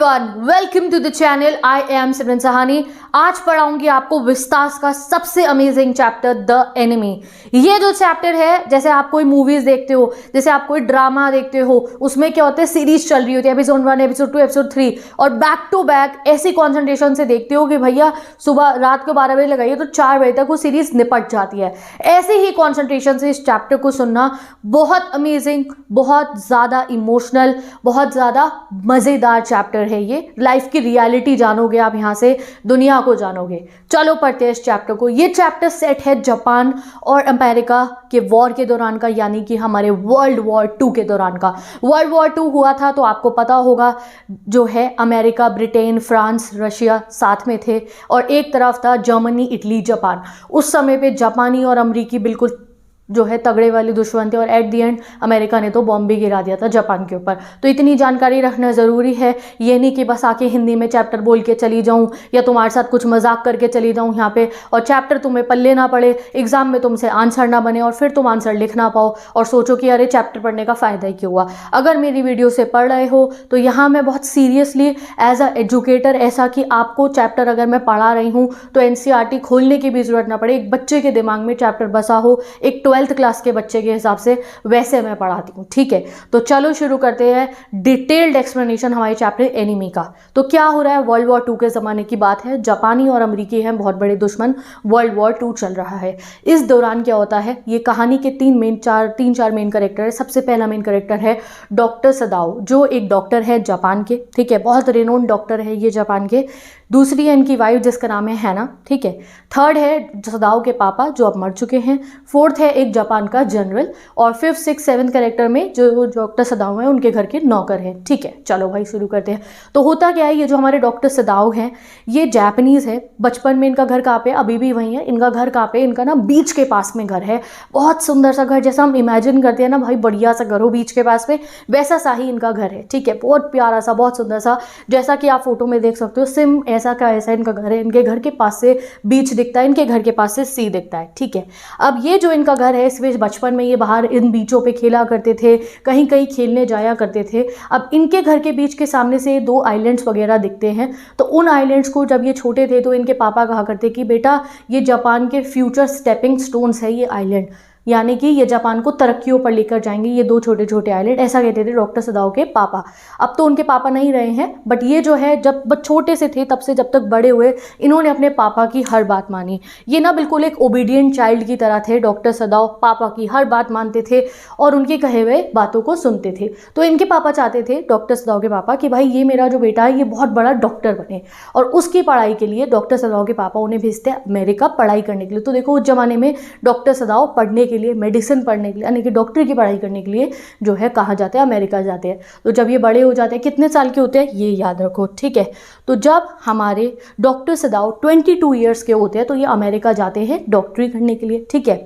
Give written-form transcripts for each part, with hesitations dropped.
Welcome to the channel. I am Simran Sahani. आज पढ़ाऊंगी आपको विस्तास का सबसे अमेजिंग चैप्टर द एनिमी। ये जो चैप्टर है, जैसे आप कोई मूवीज देखते हो, जैसे आप कोई ड्रामा देखते हो, उसमें क्या होता है, सीरीज चल रही होती है, एपिसोड 1, एपिसोड 2, एपिसोड 3, और बैक टू बैक ऐसी कॉन्सेंट्रेशन से देखते हो कि भैया सुबह रात को 12 बजे लगाइए तो 4 बजे तक वो सीरीज निपट जाती है। ऐसे ही कॉन्सेंट्रेशन से इस चैप्टर को सुनना। बहुत अमेजिंग, बहुत ज़्यादा इमोशनल, बहुत ज़्यादा मज़ेदार चैप्टर है। ये लाइफ की रियलिटी जानोगे आप, यहाँ से दुनिया को जानोगे। चलो पढ़ते हैं इस चैप्टर को। ये चैप्टर सेट है जापान और अमेरिका के वॉर के दौरान का, यानी कि हमारे वर्ल्ड वॉर 2 के दौरान का। वर्ल्ड वॉर 2 हुआ था तो आपको पता होगा, जो है अमेरिका, ब्रिटेन, फ्रांस, रशिया साथ में थे, और एक तरफ था जर्मनी, इटली, जापान। उस समय पे जापानी और अमरीकी बिल्कुल जो है तगड़े वाले दुश्मन थे, और एट दी एंड अमेरिका ने तो बॉम्ब भी गिरा दिया था जापान के ऊपर। तो इतनी जानकारी रखना ज़रूरी है। ये नहीं कि बस आके हिंदी में चैप्टर बोल के चली जाऊँ या तुम्हारे साथ कुछ मजाक करके चली जाऊँ यहाँ पे, और चैप्टर तुम्हें पल्ले ना पड़े, एग्जाम में तुमसे आंसर ना बने, और फिर तुम आंसर लिख ना पाओ और सोचो कि अरे चैप्टर पढ़ने का फ़ायदा ही क्यों हुआ। अगर मेरी वीडियो से पढ़ रहे हो तो यहाँ मैं बहुत सीरियसली एज अ एजुकेटर, ऐसा कि आपको चैप्टर अगर मैं पढ़ा रही हूँ तो NCERT खोलने की भी ज़रूरत ना पड़े, एक बच्चे के दिमाग में चैप्टर बसा हो, एक 12th क्लास के बच्चे के हिसाब से, वैसे मैं पढ़ाती हूँ। ठीक है, तो चलो शुरू करते हैं डिटेल्ड एक्सप्लेनेशन हमारे चैप्टर एनिमी का। तो क्या हो रहा है, वर्ल्ड वॉर 2 के ज़माने की बात है। जापानी और अमरीकी हैं बहुत बड़े दुश्मन, वर्ल्ड वॉर 2 चल रहा है। इस दौरान क्या होता है, ये कहानी के तीन चार मेन कैरेक्टर है। सबसे पहला मेन कैरेक्टर है डॉक्टर सदाओ, जो एक डॉक्टर है जापान के। ठीक है, बहुत रेनोन डॉक्टर है ये जापान के। दूसरी है इनकी वाइफ, जिसका नाम है हैना। ठीक है, थर्ड है सदाओ के पापा, जो अब मर चुके हैं। फोर्थ है एक जापान का जनरल, और 5th 6th 7th कैरेक्टर में जो डॉक्टर सदाओ हैं उनके घर के नौकर हैं। ठीक है, चलो भाई शुरू करते हैं। तो होता क्या है, ये जो हमारे डॉक्टर सदाओ हैं ये जापानीज़ है। बचपन में इनका घर कहाँ पे, अभी भी वहीं है। इनका घर कहाँ पे, इनका ना बीच के पास में घर है। बहुत सुंदर सा घर, जैसा हम इमेजिन करते हैं ना भाई, बढ़िया सा घर हो बीच के पास में, वैसा सा ही इनका घर है। ठीक है, बहुत प्यारा सा, बहुत सुंदर सा, जैसा कि आप फोटो में देख सकते हो। सिम ऐसा का ऐसा इनका घर है। इनके घर के पास से बीच दिखता है, इनके घर के पास से सी दिखता है। ठीक है, अब ये जो इनका घर है, इसमें बचपन में ये बाहर इन बीचों पे खेला करते थे, कहीं कहीं खेलने जाया करते थे। अब इनके घर के बीच के सामने से 2 आइलैंड्स वगैरह दिखते हैं। तो उन आइलैंड्स को जब ये छोटे थे तो इनके पापा कहा करते कि बेटा ये जापान के फ्यूचर स्टेपिंग स्टोन्स है ये आइलैंड, यानी कि ये जापान को तरक्कियों पर लेकर जाएंगे ये 2 छोटे छोटे आइलैंड, ऐसा कहते थे डॉक्टर सदाओ के पापा। अब तो उनके पापा नहीं रहे हैं, बट ये जो है जब छोटे से थे तब से जब तक बड़े हुए, इन्होंने अपने पापा की हर बात मानी। ये ना बिल्कुल एक ओबीडियंट चाइल्ड की तरह थे डॉक्टर सदाओ, पापा की हर बात मानते थे और उनके कहे हुए बातों को सुनते थे। तो इनके पापा चाहते थे, डॉक्टर सदाओ के पापा, कि भाई ये मेरा जो बेटा है ये बहुत बड़ा डॉक्टर बने, और उसकी पढ़ाई के लिए डॉक्टर सदाओ के पापा उन्हें भेजते हैं अमेरिका पढ़ाई करने के लिए। तो देखो उस जमाने में डॉक्टर सदाओ पढ़ने के लिए, मेडिसिन पढ़ने के लिए, यानी कि डॉक्टर की पढ़ाई करने के लिए जो है कहाँ जाते हैं, अमेरिका जाते हैं। तो जब ये बड़े हो जाते हैं, कितने साल के होते हैं ये याद रखो। ठीक है, तो जब हमारे डॉक्टर सदाओ 22 ईयर्स के होते हैं तो ये अमेरिका जाते हैं डॉक्टरी करने के लिए। ठीक है,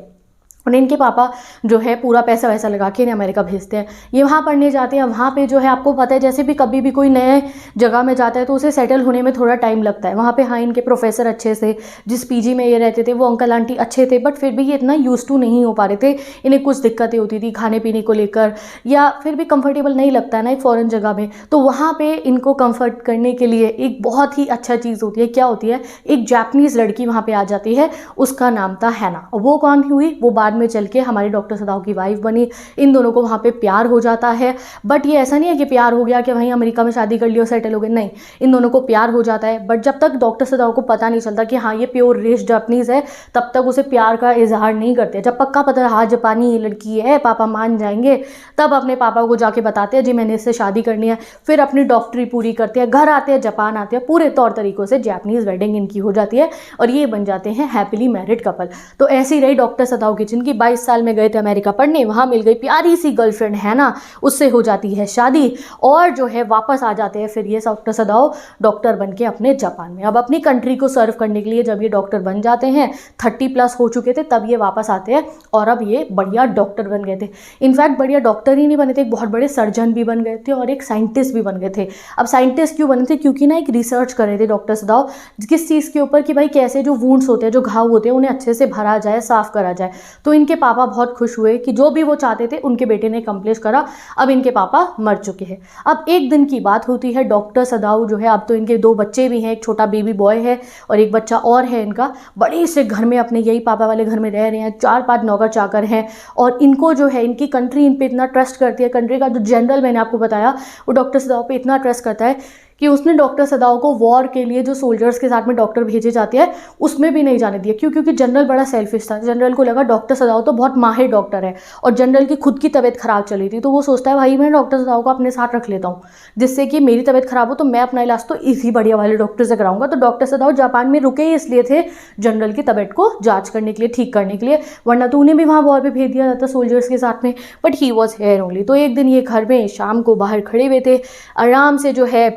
और इनके पापा जो है पूरा पैसा वैसा लगा के इन्हें अमेरिका भेजते हैं। ये वहाँ पढ़ने जाते हैं। वहाँ पे जो है आपको पता है, जैसे भी कभी भी कोई नए जगह में जाता है तो उसे सेटल होने में थोड़ा टाइम लगता है। वहाँ पे हाँ, इनके प्रोफेसर अच्छे से, जिस पीजी में ये रहते थे वो अंकल आंटी अच्छे थे, बट फिर भी ये इतना यूज टू नहीं हो पा रहे थे। इन्हें कुछ दिक्कतें होती थी खाने पीने को लेकर, या फिर भी कंफर्टेबल नहीं लगता है ना एक फ़ॉरेन जगह में। तो वहाँ पर इनको कम्फर्ट करने के लिए एक बहुत ही अच्छा चीज़ होती है। क्या होती है, एक जापानीज़ लड़की वहाँ पर आ जाती है, उसका नाम था हैना। और वो कौन हुई, वो बाद में चल के हमारे डॉक्टर सदाओ की वाइफ बनी। इन दोनों को वहाँ पे प्यार हो जाता है, बट ये ऐसा नहीं है कि प्यार हो गया कि वहीं अमेरिका में शादी कर लियो सेटल हो गए, नहीं। इन दोनों को प्यार हो जाता है, बट जब तक डॉक्टर सदाओ को पता नहीं चलता कि हाँ ये प्योर रेस जापानीज़ है, तब तक उसे प्यार का इजहार नहीं करते। जब पक्का पता है हाँ जापानी लड़की है, पापा मान जाएंगे, तब अपने पापा को जाके बताते हैं जी मैंने इससे शादी करनी है। फिर अपनी डॉक्टरी पूरी करते हैं, घर आते हैं, जापान आते हैं, पूरे तौर तरीकों से जापानीज़ वेडिंग इनकी हो जाती है और ये बन जाते हैं हैप्पीली मैरिड कपल। तो ऐसी रही डॉक्टर सदाओ की जिनकी 22 साल में गए थे अमेरिका पढ़ने, वहाँ मिल गई प्यारी सी गर्लफ्रेंड है ना, उससे हो जाती है शादी, और जो है वापस आ जाते हैं फिर ये डॉक्टर सदाओ डॉक्टर बन के अपने जापान में। अब अपनी कंट्री को सर्व करने के लिए जब ये डॉक्टर बन जाते हैं, 30+ हो चुके थे तब ये वापस आते हैं, और अब ये बढ़िया डॉक्टर बन गए थे। इनफैक्ट बढ़िया डॉक्टर ही नहीं बने थे, एक बहुत बड़े सर्जन भी बन गए थे और एक साइंटिस्ट भी बन गए थे। अब साइंटिस्ट क्यों बने थे, क्योंकि ना एक रिसर्च कर रहे थे डॉक्टर सदाओ किस चीज़ के ऊपर, कि भाई कैसे जो वुंड्स होते हैं, जो घाव होते हैं, उन्हें अच्छे से भरा जाए, साफ करा जाए। तो इनके पापा बहुत खुश हुए कि जो भी वो चाहते थे उनके बेटे ने कंप्लीट करा, अब इनके पापा मर चुके हैं। अब एक दिन की बात होती है, डॉक्टर सदाऊ जो है, अब तो इनके 2 बच्चे भी हैं, एक छोटा बेबी बॉय है और एक बच्चा और है इनका, बड़े से घर में अपने यही पापा वाले घर में रह रहे हैं, 4-5 नौकर चाकर हैं। और इनको जो है इनकी कंट्री इन पे इतना ट्रस्ट करती है, कंट्री का जो जनरल मैंने आपको बताया वो डॉक्टर सदाऊ पे इतना ट्रस्ट करता है कि उसने डॉक्टर सदाऊ को वॉर के लिए जो सोल्जर्स के साथ में डॉक्टर भेजे जाते हैं उसमें भी नहीं जाने दिया। क्यों? क्योंकि जनरल बड़ा सेल्फिश था। जनरल को लगा डॉक्टर सदाऊ तो बहुत माहिर डॉक्टर है और जनरल की खुद की तबीयत खराब चली थी, तो वो सोचता है भाई मैं डॉक्टर सदाऊ को अपने साथ रख लेता हूँ, जिससे कि मेरी तबीयत खराब हो तो मैं अपना इलाज तो इसी बढ़िया वाले डॉक्टर से कराऊंगा। तो डॉक्टर सदाऊ जापान में रुके ही इसलिए थे जनरल की तबीयत को जाँच करने के लिए, ठीक करने के लिए, वरना तो उन्हें भी वहाँ वॉर पर भेज दिया जाता सोल्जर्स के साथ में। But he was here only. तो एक दिन ये घर में शाम को बाहर खड़े हुए थे, आराम से जो है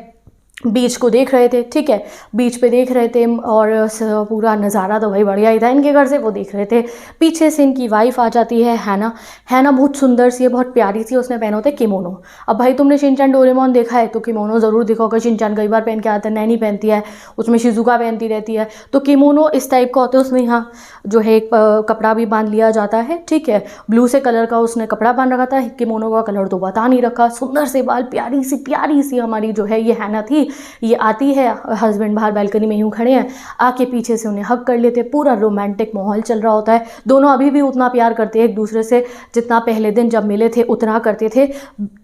बीच को देख रहे थे, ठीक है, बीच पे देख रहे थे और पूरा नज़ारा तो भाई बढ़िया ही था इनके घर से, वो देख रहे थे। पीछे से इनकी वाइफ आ जाती है हैना। हैना बहुत सुंदर सी है, बहुत प्यारी सी, उसने पहने होते किमोनो। अब भाई तुमने शिनचैन डोरेमोन देखा है तो किमोनो ज़रूर देखा होगा, शिनचैन कई बार पहन के आता है, नैनी पहनती है, उसमें शिजुका पहनती रहती है, तो किमोनो इस टाइप का होता है। उसमें यहाँ जो है एक कपड़ा भी बांध लिया जाता है, ठीक है, ब्लू से कलर का उसने कपड़ा बांध रखा था, किमोनो का कलर तो बता नहीं रखा। सुंदर से बाल, प्यारी सी हमारी जो है ये हैना थी। ये आती है, हस्बैंड बाहर बालकनी में यूं खड़े हैं, आके पीछे से उन्हें हग कर लेते, पूरा रोमांटिक माहौल चल रहा होता है। दोनों अभी भी उतना प्यार करते हैं एक दूसरे से जितना पहले दिन जब मिले थे उतना करते थे।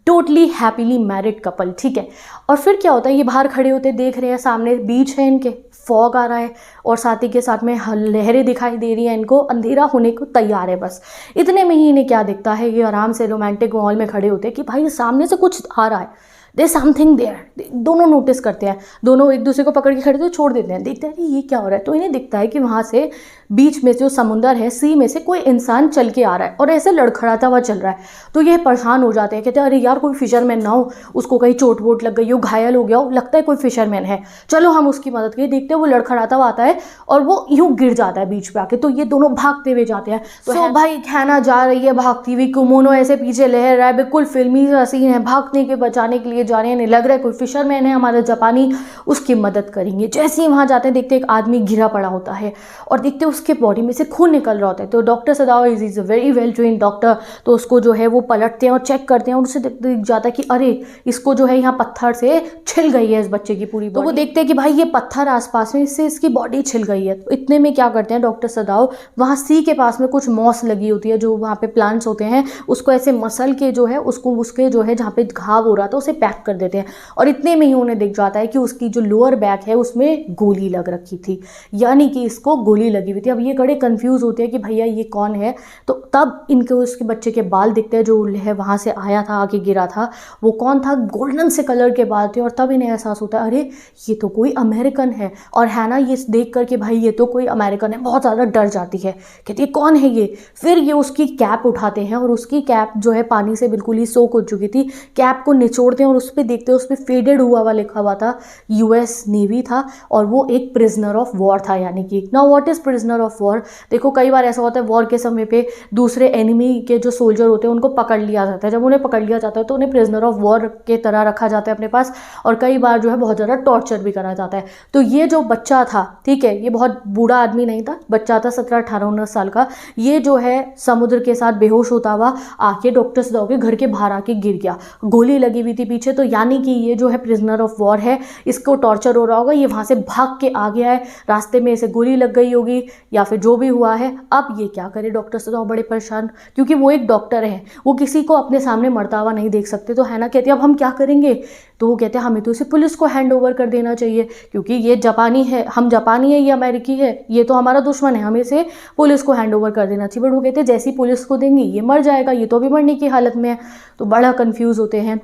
टोटली हैप्पीली मैरिड कपल, ठीक है। और फिर क्या होता है, ये बाहर खड़े होते देख रहे हैं, सामने बीच है इनके, फॉग आ रहा है और साथ ही के साथ में लहरें दिखाई दे रही हैं इनको, अंधेरा होने को तैयार है। बस इतने में ही इन्हें क्या दिखता है, ये आराम से रोमांटिक माहौल में खड़े होते हैं कि भाई सामने से कुछ आ रहा है, देयर समथिंग देयर। दोनों नोटिस करते हैं, दोनों एक दूसरे को पकड़ के खड़े तो छोड़ देते हैं, देखते हैं ये क्या हो रहा है। तो इन्हें दिखता है कि वहाँ से बीच में जो समुंदर है, सी में से कोई इंसान चल के आ रहा है और ऐसे लड़खड़ाता हुआ चल रहा है। तो ये परेशान हो जाते हैं, कहते हैं अरे यार कोई फिशरमैन ना हो, उसको कहीं चोट वोट लग गई हो, घायल हो गया हो, लगता है कोई फिशरमैन है, चलो हम उसकी मदद करें। देखते हैं वो लड़खड़ाता हुआ आता है और वो यूं गिर जाता है बीच पे आके। तो ये दोनों भागते हुए जाते हैं। तो भाई हैना जा रही है भागती हुई, किमोनो ऐसे पीछे लहर रहा है, बिल्कुल फिल्मी सा सीन है, भागने के बचाने के लिए जा रहे हैं, नहीं लग रहा है कोई फिशरमैन है हमारा जापानी, उसकी मदद करेंगे। जैसे ही वहाँ जाते हैं देखते एक आदमी घिरा पड़ा होता है और देखते उसके बॉडी में से खून निकल रहा होता है। तो doctor Sadao is a very well trained doctor, तो उसको जो है वो पलटते हैं और चेक करते हैं और उसे दिख जाता है कि अरे इसको जो है यहाँ पत्थर से छिल गई है इस बच्चे की पूरी। तो वो देखते हैं कि भाई ये पत्थर आसपास में, इससे इसकी बॉडी छिल गई है। तो इतने में क्या करते हैं डॉक्टर सदाओ, वहाँ सी के पास में कुछ मॉस लगी होती है, जो वहाँ पे प्लांट्स होते हैं, उसको ऐसे मसल के जो है उसको उसके जो है जहाँ पे घाव हो रहा था उसे पैक कर देते हैं। और इतने में ही उन्हें दिख जाता है कि उसकी जो लोअर बैक है उसमें गोली लग रखी थी, यानी कि इसको गोली लगी हुई थी। अब ये बड़े कंफ्यूज होते हैं कि भैया ये कौन है। तो तब इनको उसके बच्चे के बाल दिखते हैं, जो है वहाँ से आया था, आके गिरा था, वो कौन था, गोल्डन से कलर के बाल थे। और तब इन्हें एहसास होता है अरे ये तो कोई अमेरिकन है। और हैना ये देख कर के भाई ये तो कोई अमेरिकन है, बहुत ज़्यादा डर जाती है, कहती है कौन है ये। फिर ये उसकी कैप उठाते हैं और उसकी कैप जो है पानी से बिल्कुल ही सोख हो चुकी थी, कैप को निचोड़ते हैं और उस पर देखते हैं उस पर फेडेड हुआ हुआ लिखा हुआ था यूएस नेवी था और वो एक प्रिजनर ऑफ वॉर था। यानी कि now what is prisoner of war, देखो कई बार ऐसा होता है वॉर के समय पे दूसरे एनिमी के जो सोल्जर होते हैं उनको पकड़ लिया जाता है। जब उन्हें पकड़ लिया जाता है तो उन्हें प्रिजनर ऑफ वॉर के तरह रखा जाता है अपने पास, और कई बार जो है बहुत ज़्यादा टॉर्चर भी करा जाता है। तो ये जो बच्चा था, ठीक है, ये बहुत बूढ़ा आदमी नहीं था, बच्चा था 17, 18, 19 साल का। ये जो है समुद्र के साथ बेहोश होता हुआ आके डॉक्टर सदाओ के घर के बाहर आके गिर गया, गोली लगी हुई थी पीछे। तो यानी कि ये जो है प्रिजनर ऑफ वॉर है, इसको टॉर्चर हो रहा होगा, ये वहाँ से भाग के आ गया है, रास्ते में इसे गोली लग गई होगी या फिर जो भी हुआ है। अब ये क्या करे, डॉक्टर सदाओ बड़े परेशान, क्योंकि वो एक डॉक्टर है, वो किसी को अपने सामने मरता हुआ नहीं देख सकते। तो हैना कहती है अब हम क्या करेंगे। तो वो कहते हैं हमें तो इसे पुलिस को हैंड ओवर कर देना चाहिए, क्योंकि ये जापानी है, हम जापानी है, ये अमेरिकी है, ये तो हमारा दुश्मन है, हमें इसे पुलिस को हैंड ओवर कर देना चाहिए। बट वो कहते हैं जैसी पुलिस को देंगे ये मर जाएगा, ये तो अभी मरने की हालत में है। तो बड़ा कंफ्यूज होते हैं।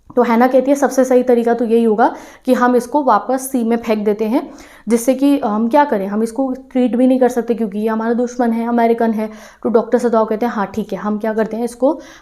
तो हैना कहती है सबसे सही तरीका तो यही होगा कि हम इसको वापस सी में फेंक देते हैं, जिससे कि हम क्या करें, हम इसको ट्रीट भी नहीं कर सकते क्योंकि ये हमारा दुश्मन है, अमेरिकन है। तो डॉक्टर सदाओ कहते हैं हाँ ठीक है, हम क्या करते हैं,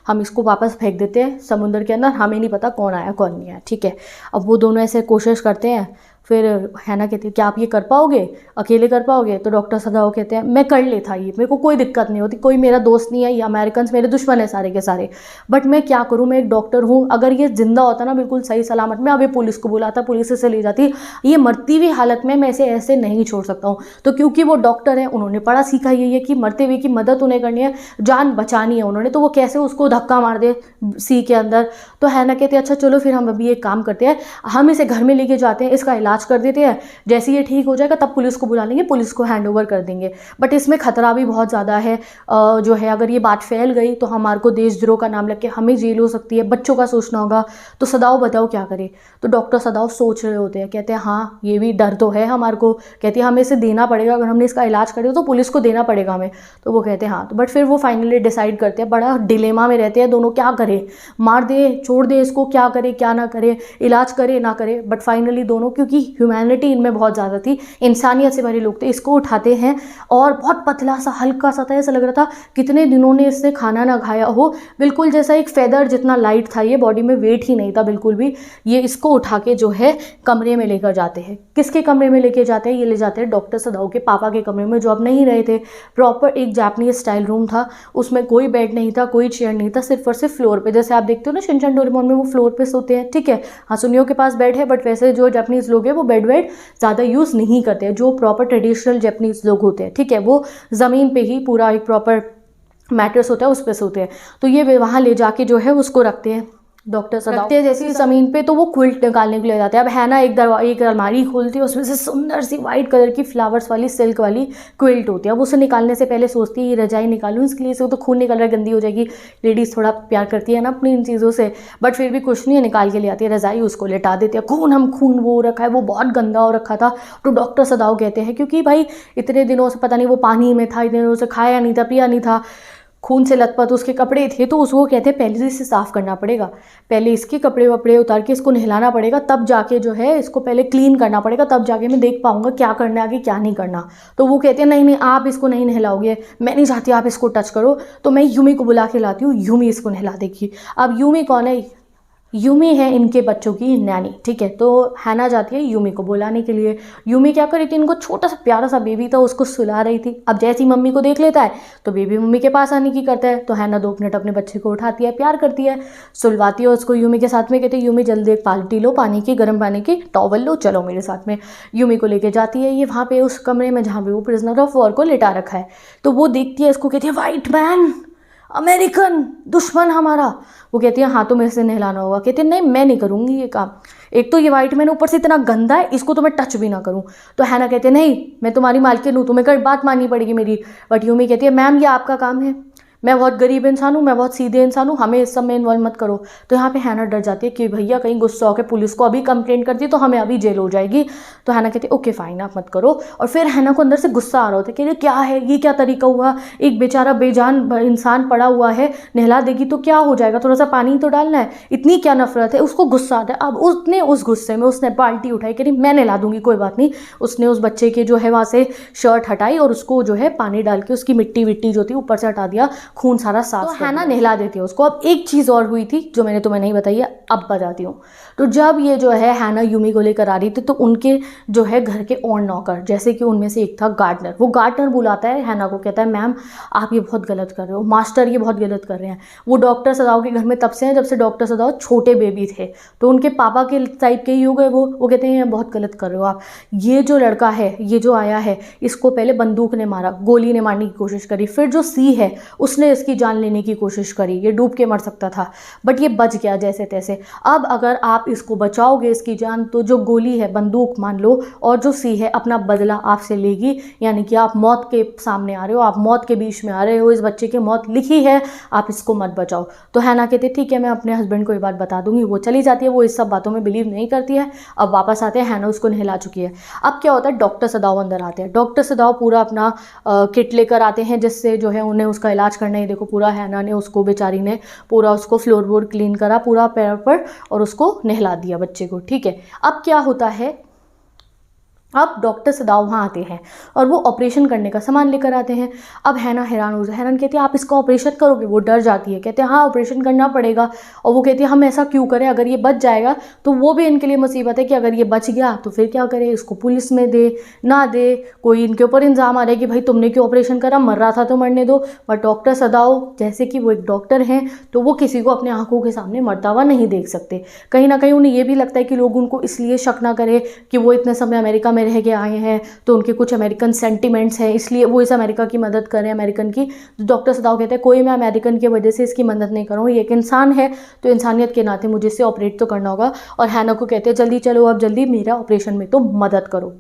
हम इसको वापस फेंक देते हैं समुद्र के अंदर, हमें नहीं पता कौन आया कौन नहीं आया, ठीक है। अब वो दोनों ऐसे कोशिश करते हैं, फिर हैना कहती है क्या आप ये कर पाओगे, अकेले कर पाओगे? तो डॉक्टर सदाओ कहते हैं मैं कर लेता, ये मेरे को कोई दिक्कत नहीं होती, कोई मेरा दोस्त नहीं है, ये अमेरिकन मेरे दुश्मन है सारे के सारे, बट मैं क्या करूँ, मैं एक डॉक्टर हूँ, अगर ये जिंदा होता ना बिल्कुल सही सलामत, मैं अभी पुलिस को बुलाता, पुलिस इसे ले जाती, ये मरती हुई हालत में मैं इसे ऐसे नहीं छोड़ सकता हूँ। तो क्योंकि वो डॉक्टर है, उन्होंने पढ़ा सीखा यही है कि मरते हुए की मदद उन्हें करनी है, जान बचानी है उन्होंने, तो वो कैसे उसको धक्का मार दे सी के अंदर। तो हैना कहते हैं अच्छा चलो फिर हम अभी एक काम करते हैं, हम इसे घर में लेके जाते हैं, इसका इलाज कर देते हैं, जैसे ये ठीक हो जाएगा तब पुलिस को बुला लेंगे, पुलिस को हैंड ओवर कर देंगे। बट इसमें खतरा भी बहुत ज़्यादा है, जो है अगर ये बात फैल गई तो हमारे को देशद्रोह का नाम लग के हमें जेल हो सकती है, बच्चों का सोचना होगा। तो सदाओ बताओ क्या करे? तो डॉक्टर सदाओ सोच रहे होते हैं, कहते हैं हाँ ये भी डर तो है हमारे को, कहती है हमें इसे देना पड़ेगा, अगर हमने इसका इलाज करे तो पुलिस को देना पड़ेगा हमें। तो वो कहते हैं हाँ, तो बट फिर वो फाइनली डिसाइड करते हैं, बड़ा डिलेमा में रहते हैं दोनों, क्या करे, मार दे छोड़ दे इसको, क्या करे क्या ना करे, इलाज करे ना करे। बट फाइनली दोनों, क्योंकि ह्यूमैनिटी इनमें बहुत ज़्यादा थी, इंसानियत से भरे लोग थे, इसको उठाते हैं और बहुत पतला सा हल्का सा था, ऐसा लग रहा था कितने दिनों ने इससे खाना ना खाया हो, बिल्कुल जैसा एक फेदर जितना लाइट था ये, बॉडी में वेट ही नहीं था बिल्कुल भी। ये इसको उठा के जो है कमरे में लेकर जाते हैं। किसके कमरे में लेके जाते हैं? ये ले जाते हैं डॉक्टर सदाओ के पापा के कमरे में, जो अब नहीं रहे थे। प्रॉपर एक जापानीज स्टाइल रूम था, उसमें कोई बेड नहीं था, कोई चेयर नहीं था, सिर्फ और सिर्फ फ्लोर पे, जैसे आप देखते हो ना शिनचैन डोरेमोन में वो फ्लोर पे सोते हैं, ठीक है। हाँ सुनियो के पास बेड है, बट वैसे जो जापानीज लोग हैं वो बेड वेड ज़्यादा यूज़ नहीं करते हैं, जो प्रॉपर ट्रेडिशनल जापानीज लोग होते हैं, ठीक है, वो ज़मीन पे ही पूरा एक प्रॉपर मैट्रेस होता है उस पर सोते हैं। तो ये वहाँ ले जाके जो है उसको रखते हैं डॉक्टर सदाओ, जैसी ज़मीन पे, तो वो क्विल्ट निकालने के लिए जाते हैं। अब है ना एक अलमारी खोलती है, उसमें से सुंदर सी वाइट कलर की फ्लावर्स वाली सिल्क वाली क्विल्ट होती है। अब उसे निकालने से पहले सोचती है ये रजाई निकालूं, इसके लिए से तो खून निकल रहा है, गंदी हो जाएगी, लेडीज़ थोड़ा प्यार करती है ना अपनी इन चीज़ों से, बट फिर भी कुछ नहीं है, निकाल के ले आती है रजाई, उसको लेटा देती है। खून वो रखा है, वो बहुत गंदा हो रखा था। तो डॉक्टर सदाओ कहते हैं क्योंकि भाई इतने दिनों से पता नहीं वो पानी में था, इतने दिनों से खाया नहीं था, पिया नहीं था, खून से लथपथ उसके कपड़े थे, तो उसको कहते हैं पहले से इसे साफ़ करना पड़ेगा, पहले इसके कपड़े वपड़े उतार के इसको नहलाना पड़ेगा, तब जाके जो है इसको पहले क्लीन करना पड़ेगा, तब जाके मैं देख पाऊंगा क्या करना है आगे क्या नहीं करना। तो वो कहते हैं नहीं नहीं आप इसको नहीं नहलाओगे, मैं नहीं चाहती आप इसको टच करो, तो मैं यूमी को बुला के लाती हूँ, यूमी इसको नहला देगी। अब यूमी कौन है? यूमी है इनके बच्चों की नैनी, ठीक है। तो हैना जाती है यूमी को बुलाने के लिए। यूमी क्या कर रही थी, इनको छोटा सा प्यारा सा बेबी था उसको सुला रही थी। अब जैसी मम्मी को देख लेता है तो बेबी मम्मी के पास आने की करता है, तो हैना 2 मिनट अपने बच्चे को उठाती है, प्यार करती है, सुलवाती है उसको यूमी के साथ में, कहती है यूमी जल्दी एक बाल्टी लो पानी की, गर्म पानी की, टॉवल लो, चलो मेरे साथ में। यूमी को लेके जाती है ये वहाँ पे उस कमरे में जहाँ पे वो प्रिजनर ऑफ वॉर को लेटा रखा है। तो वो देखती है इसको, कहती है वाइट मैन, अमेरिकन दुश्मन हमारा। वो कहती है हाँ तो मेरे से नहलाना होगा। कहती है नहीं मैं नहीं करूँगी ये काम, एक तो ये वाइट मैन ऊपर से इतना गंदा है, इसको तो मैं टच भी ना करूँ। तो हैना कहती है नहीं मैं तुम्हारी मालकिन हूँ, तुम्हें बात माननी पड़ेगी मेरी। बट यूमी कहती है मैम ये आपका काम है, मैं बहुत गरीब इंसान हूँ, मैं बहुत सीधे इंसान हूँ, हमें इस सब में इन्वॉल्व मत करो। तो यहाँ पे हैना डर जाती है कि भैया कहीं गुस्सा होकर पुलिस को अभी कंप्लेंट कर दी तो हमें अभी जेल हो जाएगी। तो हैना कहती है ओके फाइन आप मत करो। और फिर हैना को अंदर से गुस्सा आ रहा होता है कि क्या है ये, क्या तरीका हुआ, एक बेचारा बेजान इंसान पड़ा हुआ है, नहला देगी तो क्या हो जाएगा, थोड़ा सा पानी तो डालना है, इतनी क्या नफरत है। उसको गुस्सा आता है। अब उसने उस गुस्से में उसने बाल्टी उठाई, कह रही मैं नहला दूंगी कोई बात नहीं। उसने उस बच्चे के जो है वहाँ से शर्ट हटाई और उसको जो है पानी डाल के उसकी मिट्टी विट्टी जो थी ऊपर से हटा दिया, खून सारा साफ। तो हैना नहला देती है उसको। अब एक चीज़ और हुई थी जो मैंने तुम्हें नहीं बताई है, अब बताती हूँ। तो जब ये जो है हैना यूमी को लेकर आ रही थी तो उनके जो है घर के और नौकर, जैसे कि उनमें से एक था गार्डनर, वो गार्डनर बुलाता है हैना को, कहता है मैम आप ये बहुत गलत कर रहे हो, मास्टर ये बहुत गलत कर रहे हैं। वो डॉक्टर सदाओ के घर में तब से हैं जब से डॉक्टर सदाओ छोटे बेबी थे, तो उनके पापा के टाइप के ही हो गए वो कहते हैं बहुत गलत कर रहे हो आप। ये जो लड़का है, ये जो आया है, इसको पहले बंदूक ने मारा, गोली ने मारने की कोशिश करी, फिर जो सी है उसने इसकी जान लेने की कोशिश करी, ये डूब के मर सकता था बट ये बच गया जैसे तैसे। अब अगर आप इसको बचाओगे इसकी जान, तो जो गोली है बंदूक मान लो, और जो सी है अपना बदला आपसे लेगी, यानी कि आप मौत के सामने आ रहे हो, आप मौत के बीच में आ रहे हो, इस बच्चे की मौत लिखी है, आप इसको मत बचाओ। तो हैना कहती है ठीक है मैं अपने हस्बैंड को ये बात बता दूंगी। वो चली जाती है, वो इस सब बातों में बिलीव नहीं करती है। अब वापस आते हैं, हैना उसको नहला चुकी है। अब क्या होता है, डॉक्टर सदाओ अंदर आते हैं। डॉक्टर सदाओ पूरा अपना किट लेकर आते हैं जिससे जो है उन्हें उसका इलाज करना है। देखो पूरा हैना ने उसको, बेचारी ने पूरा उसको फ्लोर बोर्ड क्लीन करा पूरा पैर पर और उसको नहला दिया बच्चे को, ठीक है। अब क्या होता है, अब डॉक्टर सदाव वहाँ आते हैं और वो ऑपरेशन करने का सामान लेकर आते हैं। अब हैना हैरान हो जाए, हैरान कहती है आप इसका ऑपरेशन करोगे? वो डर जाती है, कहते हैं हाँ ऑपरेशन करना पड़ेगा। और वो कहती है हम ऐसा क्यों करें, अगर ये बच जाएगा तो वो भी इनके लिए मुसीबत है कि अगर ये बच गया तो फिर क्या करें, इसको पुलिस में दे ना दे, कोई इनके ऊपर इल्ज़ाम आ रहा है कि भाई तुमने क्यों ऑपरेशन करा, मर रहा था तो मरने दो। बट डॉक्टर सदाव जैसे कि वो एक डॉक्टर हैं तो वो किसी को अपने आंखों के सामने मरता हुआ नहीं देख सकते। कहीं ना कहीं उन्हें ये भी लगता है कि लोग उनको इसलिए शक ना करें कि वो इतने समय अमेरिका में रह के आए हैं तो उनके कुछ अमेरिकन सेंटिमेंट्स हैं, इसलिए वो इस अमेरिका की मदद करें, अमेरिकन की। डॉक्टर सदाव कहते हैं कोई मैं अमेरिकन की वजह से इसकी मदद नहीं करूँ, ये एक इंसान है तो इंसानियत के नाते मुझे इससे ऑपरेट तो करना होगा। और हैना को कहते हैं जल्दी चलो, अब जल्दी मेरा ऑपरेशन में तो मदद करो।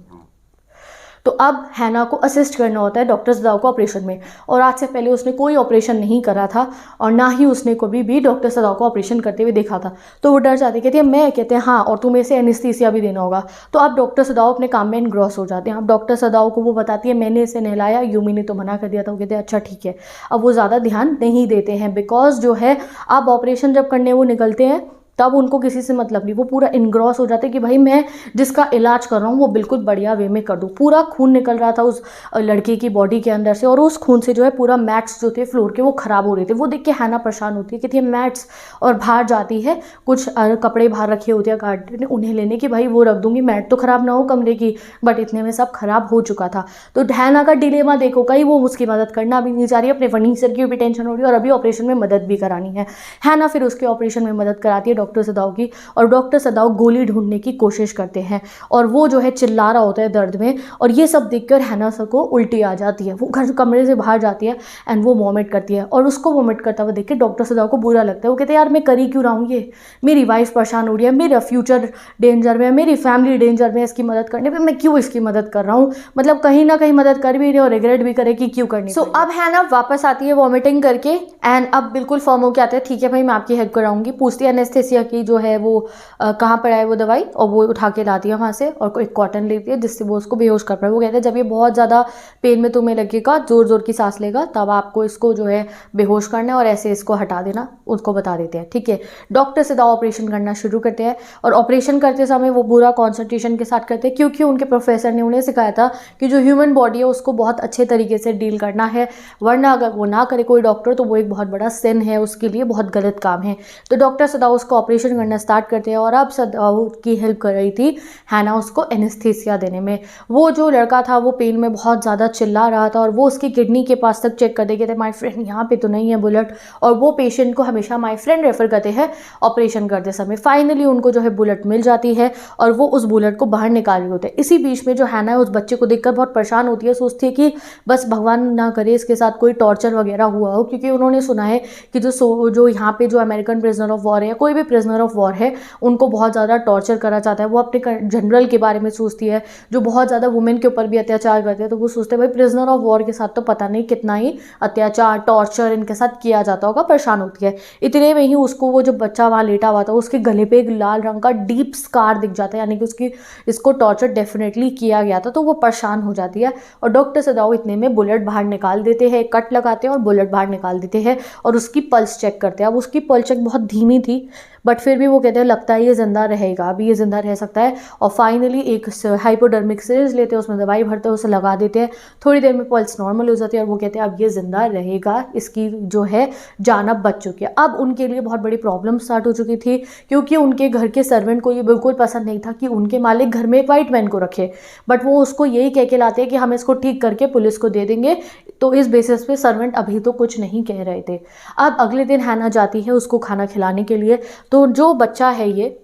तो अब हैना को असिस्ट करना होता है डॉक्टर सदाव को ऑपरेशन में। और आज से पहले उसने कोई ऑपरेशन नहीं करा था और ना ही उसने कभी भी डॉक्टर सदाव को ऑपरेशन करते हुए देखा था। तो वो डर जाती, कहती है मैं, कहते हैं हाँ और तुम्हें इसे एनेस्थीसिया भी देना होगा। तो अब डॉक्टर सदाव अपने काम में इनग्रॉस हो जाते हैं। अब डॉक्टर सदाव को वो बताती है मैंने इसे नहलाया, यूमी ने तो मना कर दिया था। वो कहते हैं अच्छा ठीक है। अब वो ज़्यादा ध्यान नहीं देते हैं बिकॉज जो है अब ऑपरेशन जब करने वो निकलते हैं तब उनको किसी से मतलब नहीं, वो पूरा इनग्रॉस हो जाते हैं कि भाई मैं जिसका इलाज कर रहा हूँ वो बिल्कुल बढ़िया वे में कर दूँ। पूरा खून निकल रहा था उस लड़के की बॉडी के अंदर से और उस खून से जो है पूरा मैट्स जो थे फ्लोर के वो ख़राब हो रहे थे। वो देख के हैना परेशान होती है, कहती है मैट्स, और बाहर जाती है, कुछ कपड़े बाहर रखे होते हैं गार्ड ने उन्हें लेने की, भाई वो रख दूंगी, मैट तो ख़राब ना हो कमरे की। बट इतने में सब खराब हो चुका था। तो हैना का डिलेमा देखो, कहीं वो उसकी मदद करना भी नहीं चाह रही, अपने फर्नीचर की भी टेंशन हो रही है और अभी ऑपरेशन में मदद भी करानी है। हैना फिर उसके ऑपरेशन में मदद कराती है डॉक्टर सदाव की और डॉक्टर सदाव गोली ढूंढने की कोशिश करते हैं और वो जो है चिल्ला रहा होता है दर्द में। और ये सब देखकर हैना को उल्टी आ जाती है, वो घर कमरे से बाहर जाती है एंड वो वॉमिट करती है। और उसको वॉमिट करता हुआ देख के डॉक्टर सदाव को बुरा लगता है। वो कहते हैं यार मैं करी क्यों रहा हूँ, ये मेरी वाइफ परेशान हो रही है, मेरा फ्यूचर डेंजर में है, मेरी फैमिली डेंजर में, इसकी मदद करने पर मैं क्यों इसकी मदद कर रहा हूँ, मतलब कहीं ना कहीं मदद कर भी रही और रिग्रेट भी करे कि क्यों करनी। सो अब हैना वापस आती है वॉमिटिंग करके एंड अब बिल्कुल फर्म होकर आते हैं, ठीक है भाई मैं आपकी हेल्प कराऊंगी। पूछती है एनेस्थेसिया की जो है वो कहाँ पर है वो दवाई, और वो उठा के लाती है वहाँ से और एक कॉटन लेती है जिससे वो उसको बेहोश कर पाए। वो कहते हैं जब ये बहुत ज़्यादा पेन में तुम्हें लगेगा, जोर जोर की सांस लेगा, तब आपको इसको जो है बेहोश करना है और ऐसे इसको हटा देना, उसको बता देते हैं। ठीक है, डॉक्टर सीधा ऑपरेशन करना शुरू करते हैं और ऑपरेशन करते समय वो पूरा कॉन्सेंट्रेशन के साथ करते हैं क्योंकि उनके प्रोफेसर ने उन्हें सिखाया था कि जो ह्यूमन बॉडी है उसको बहुत अच्छे तरीके से डील करना है, वरना अगर वो ना करे कोई डॉक्टर तो वो एक बहुत बड़ा सिन है, उसके लिए बहुत गलत काम है। तो डॉक्टर सदाव उसको ऑपरेशन करना स्टार्ट करते हैं और अब सदाव की हेल्प कर रही थी हैना उसको एनेस्थीसिया देने में। वो जो लड़का था वो पेन में बहुत ज़्यादा चिल्ला रहा था और वो उसकी किडनी के पास तक चेक कर देते थे, माय फ्रेंड यहाँ पे तो नहीं है बुलेट, और वो पेशेंट को हमेशा माय फ्रेंड रेफर करते हैं ऑपरेशन करते समय। फाइनली उनको जो है बुलेट मिल जाती है और वो उस बुलेट को बाहर निकाल रहे होते हैं। इसी बीच में जो हैना है उस बच्चे को देखकर बहुत परेशान होती है, सोचती है कि बस भगवान ना करे इसके साथ कोई टॉर्चर वगैरह हुआ हो, क्योंकि उन्होंने सुना है कि जो यहाँ पे जो अमेरिकन प्रिजनर ऑफ वॉर है या कोई भी प्रिजनर ऑफ वॉर है उनको बहुत ज़्यादा टॉर्चर करा जाता है। वो अपने जनरल के बारे में सोचती है जो बहुत ज़्यादा वुमेन के ऊपर भी अत्याचार करते हैं, तो वो सोचते हैं भाई प्रिजनर ऑफ वॉर के साथ तो पता नहीं कितना ही अत्याचार टॉर्चर इनके साथ किया जाता होगा। परेशान होती है। इतने में ही उसको वो जो बच्चा वहाँ लेटा हुआ था उसके गले पे एक लाल रंग का डीप स्कार दिख जाता है, यानी कि इसको टॉर्चर डेफिनेटली किया गया था। तो वो परेशान हो जाती है और डॉक्टर सदाव इतने में बुलेट बाहर निकाल देते हैं, कट लगाते हैं और बुलेट बाहर निकाल देते हैं और उसकी पल्स चेक करते हैं। अब उसकी पल्स चेक बहुत धीमी थी बट फिर भी वो कहते हैं लगता है ये ज़िंदा रहेगा, अभी ये ज़िंदा रह सकता है। और फाइनली एक हाइपोडर्मिक सिरिंज लेते हैं, उसमें दवाई भरते हैं, उसे लगा देते हैं, थोड़ी देर में पल्स नॉर्मल हो जाती है और वो कहते हैं अब ये ज़िंदा रहेगा, इसकी जो है जान अब बच चुकी है। अब उनके लिए बहुत बड़ी प्रॉब्लम स्टार्ट हो चुकी थी क्योंकि उनके घर के सर्वेंट को ये बिल्कुल पसंद नहीं था कि उनके मालिक घर में एक वाइट मैन को रखे, बट वो उसको यही कह के लाते हैं कि हम इसको ठीक करके पुलिस को दे देंगे। तो इस बेसिस पे सर्वेंट अभी तो कुछ नहीं कह रहे थे। अब अगले दिन हैना जाती है उसको खाना खिलाने के लिए, तो जो बच्चा है ये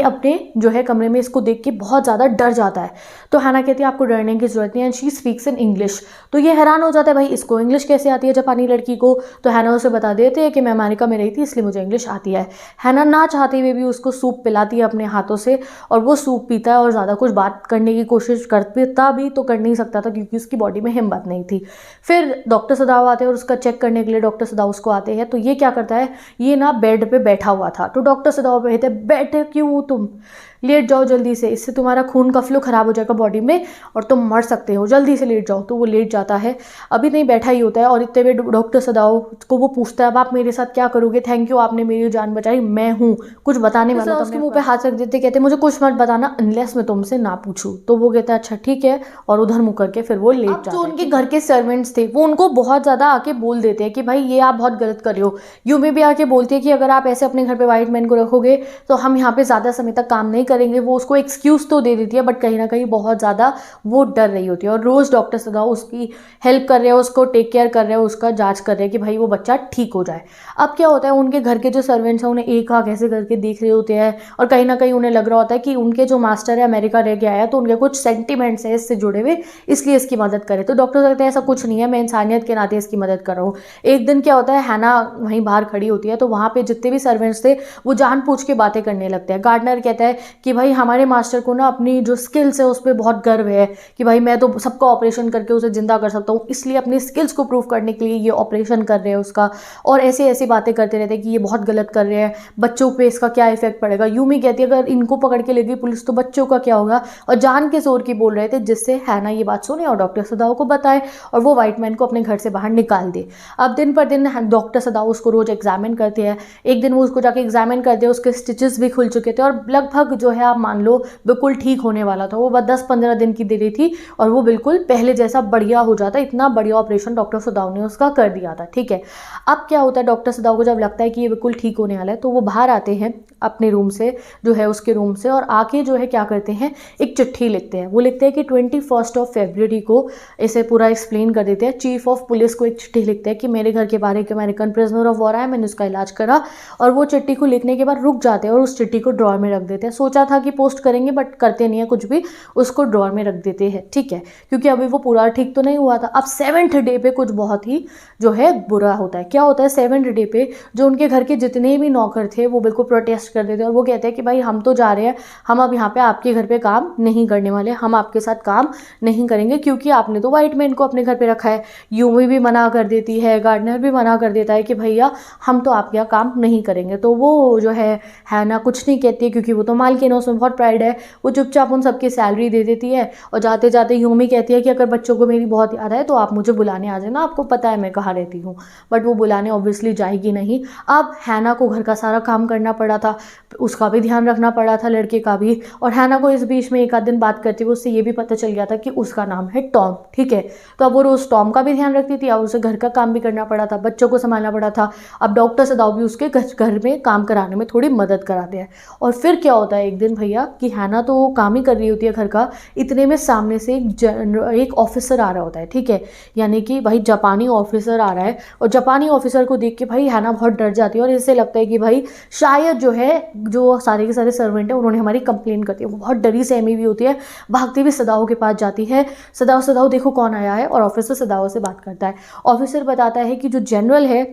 अपने जो है कमरे में इसको देख के बहुत ज़्यादा डर जाता है। तो हैना कहती है आपको डरने की ज़रूरत नहीं है, and she speaks in English. तो ये हैरान हो जाता है भाई इसको इंग्लिश कैसे आती है जापानी लड़की को। तो हैना उसे बता देते हैं कि मैं अमेरिका में रही थी इसलिए मुझे इंग्लिश आती है। हैना ना चाहते हुए भी उसको सूप पिलाती है अपने हाथों से और वो सूप पीता है और ज़्यादा कुछ बात करने की कोशिश करता भी तो कर नहीं सकता था क्योंकि उसकी बॉडी में हिम्मत नहीं थी। फिर डॉक्टर सदाव आते हैं और उसका चेक करने के लिए डॉक्टर सदाव उसको आते हैं। तो ये क्या करता है, ये ना बेड पर बैठा हुआ था। तो डॉक्टर सदाव कहते हैं बैठे क्यों तुम, लेट जाओ जल्दी से, इससे तुम्हारा खून का फ्लो ख़राब हो जाएगा बॉडी में और तुम मर सकते हो, जल्दी से लेट जाओ। तो वो लेट जाता है, अभी नहीं बैठा ही होता है और इतने में डॉक्टर सदाओ को वो पूछता है अब आप मेरे साथ क्या करोगे, थैंक यू आपने मेरी जान बचाई, मैं हूँ कुछ बताने वाला। उसके मुंह पे हाथ रख देते, कहते मुझे कुछ मत बताना अनलेस मैं तुमसे ना पूछूं। तो वो कहता है अच्छा ठीक है, और उधर मुँह करके फिर वो लेट जाता है। जो उनके घर के सर्वेंट्स थे वो उनको बहुत ज़्यादा आके बोल देते हैं कि भाई ये आप बहुत गलत कर रहे हो। यूमी भी आके बोलती है कि अगर आप ऐसे अपने घर पे वाइट मैन को रखोगे तो हम यहाँ पे ज़्यादा समय तक काम नहीं करेंगे। वो उसको एक्सक्यूज़ तो दे देती है बट कहीं ना कहीं बहुत ज़्यादा वो डर रही होती है और रोज़ डॉक्टर सदाओ उसकी हेल्प कर रहे हैं, उसको टेक केयर कर रहे हैं, उसका जांच कर रहे हैं कि भाई वो बच्चा ठीक हो जाए। अब क्या होता है, उनके घर के जो सर्वेंट्स हैं उन्हें एक आँख ऐसे करके देख रहे होते हैं और कहीं ना कहीं उन्हें लग रहा होता है कि उनके जो मास्टर है अमेरिका रह के आया तो उनके कुछ सेंटिमेंट्स है इससे जुड़े हुए, इसलिए इसकी मदद करे। तो डॉक्टर कहते हैं ऐसा कुछ नहीं है, मैं इंसानियत के नाते इसकी मदद कर रहा हूँ। एक दिन क्या होता है, हैना वहीं बाहर खड़ी होती है तो वहाँ पे जितने भी सर्वेंट्स थे वो जान पूछ के बातें करने लगते हैं। गार्डनर कहता है कि भाई हमारे मास्टर को ना अपनी जो स्किल्स है उस पर बहुत गर्व है कि भाई मैं तो सबका ऑपरेशन करके उसे जिंदा कर सकता हूँ, इसलिए अपनी स्किल्स को प्रूव करने के लिए ये ऑपरेशन कर रहे हैं उसका। और ऐसी ऐसी बातें करते रहते हैं कि ये बहुत गलत कर रहे हैं, बच्चों पे इसका क्या इफेक्ट पड़ेगा। यूमी कहती है अगर इनको पकड़ के लेगी पुलिस तो बच्चों का क्या होगा, और जान के जोर की बोल रहे थे जिससे हैना ये बात सुने और डॉक्टर सदाओ को बताए और वो व्हाइट मैन को अपने घर से बाहर निकाल दे। अब दिन पर दिन डॉक्टर सदाओ उसको रोज एग्जामिन करते हैं। एक दिन वो उसको जाके एग्जामिन करते हैं, उसके स्टिचेस भी खुल चुके थे और लगभग जो है आप मान लो बिल्कुल ठीक होने वाला था। वो बस 10-15 दिन की देरी थी और वो बिल्कुल पहले जैसा बढ़िया हो जाता। इतना बढ़िया ऑपरेशन डॉक्टर सदाओ ने उसका कर दिया था। ठीक है, अब क्या होता है, डॉक्टर सदाओ को जब लगता है कि ये बिल्कुल ठीक होने वाला है तो वो बाहर आते हैं अपने रूम से, जो है उसके रूम से, और आके जो है क्या करते हैं, एक चिट्ठी लिखते हैं। वो लिखते हैं कि 21 फरवरी को, इसे पूरा एक्सप्लेन कर देते हैं। चीफ ऑफ पुलिस को एक चिट्ठी लिखते हैं कि मेरे घर के बाहर एक अमेरिकन प्रिजनर ऑफ वॉर है, मैंने उसका इलाज करा। और वो चिट्ठी को लिखने के बाद रुक जाते हैं और उस चिट्ठी को ड्रॉर में रख देते हैं। सोचा था कि पोस्ट करेंगे बट करते नहीं है कुछ भी, उसको ड्रॉर में रख देते हैं। ठीक है, क्योंकि अभी वो पूरा ठीक तो नहीं हुआ था। अब 7th डे पे कुछ बहुत ही जो है बुरा होता है। क्या होता है, 7th डे पे जो उनके घर के जितने भी नौकर थे वो बिल्कुल प्रोटेस्ट कर देते हैं और वो कहते हैं कि भाई हम तो जा रहे हैं, हम अब यहाँ पे आपके घर पे काम नहीं करने वाले, हम आपके साथ काम नहीं करेंगे क्योंकि आपने तो व्हाइट मैन को अपने घर पे रखा है। यूमी भी मना कर देती है, गार्डनर भी मना कर देता है कि भैया हम तो आपके यहाँ काम नहीं करेंगे। तो वो जो है ना कुछ नहीं कहती है क्योंकि वो तो मालकिन है, उसमें बहुत प्राइड है। वो चुपचाप उन सबकी सैलरी दे देती है और जाते जाते यूमी कहती है कि अगर बच्चों को मेरी बहुत याद आए तो आप मुझे बुलाने आ जाना, आपको पता है मैं कहाँ रहती हूँ। बट वो बुलाने ऑब्वियसली जाएगी नहीं। अब हैना को घर का सारा काम करना पड़ा था, उसका भी ध्यान रखना पड़ा था, लड़के का भी। और हैना को इस बीच में एक आध दिन बात करते हुए उससे ये भी पता चल गया था कि उसका नाम है टॉम। ठीक है, तो अब वो रोज़ टॉम का भी ध्यान रखती थी और उसे घर का काम भी करना पड़ा था, बच्चों को संभालना पड़ा था। अब डॉक्टर सदाओ भी उसके घर में काम कराने में थोड़ी मदद कराते हैं। और फिर क्या होता है एक दिन भैया कि हैना तो काम ही कर रही होती है घर का, इतने में सामने से एक ऑफिसर आ रहा होता है। ठीक है, यानी कि भाई जापानी ऑफिसर आ रहा है और जापानी ऑफिसर को देख के भाई हैना बहुत डर जाती है और इससे लगता है कि भाई शायद जो है जो सारे के सारे सर्वेंट हैं उन्होंने हमारी कंप्लेन कर दी है। वो बहुत डरी सहमी भी होती है, भागती भी सदाओ के पास जाती है। सदाओ सदाओ देखो कौन आया है, और ऑफिसर सदाओ से बात करता है। ऑफिसर बताता है कि जो जनरल है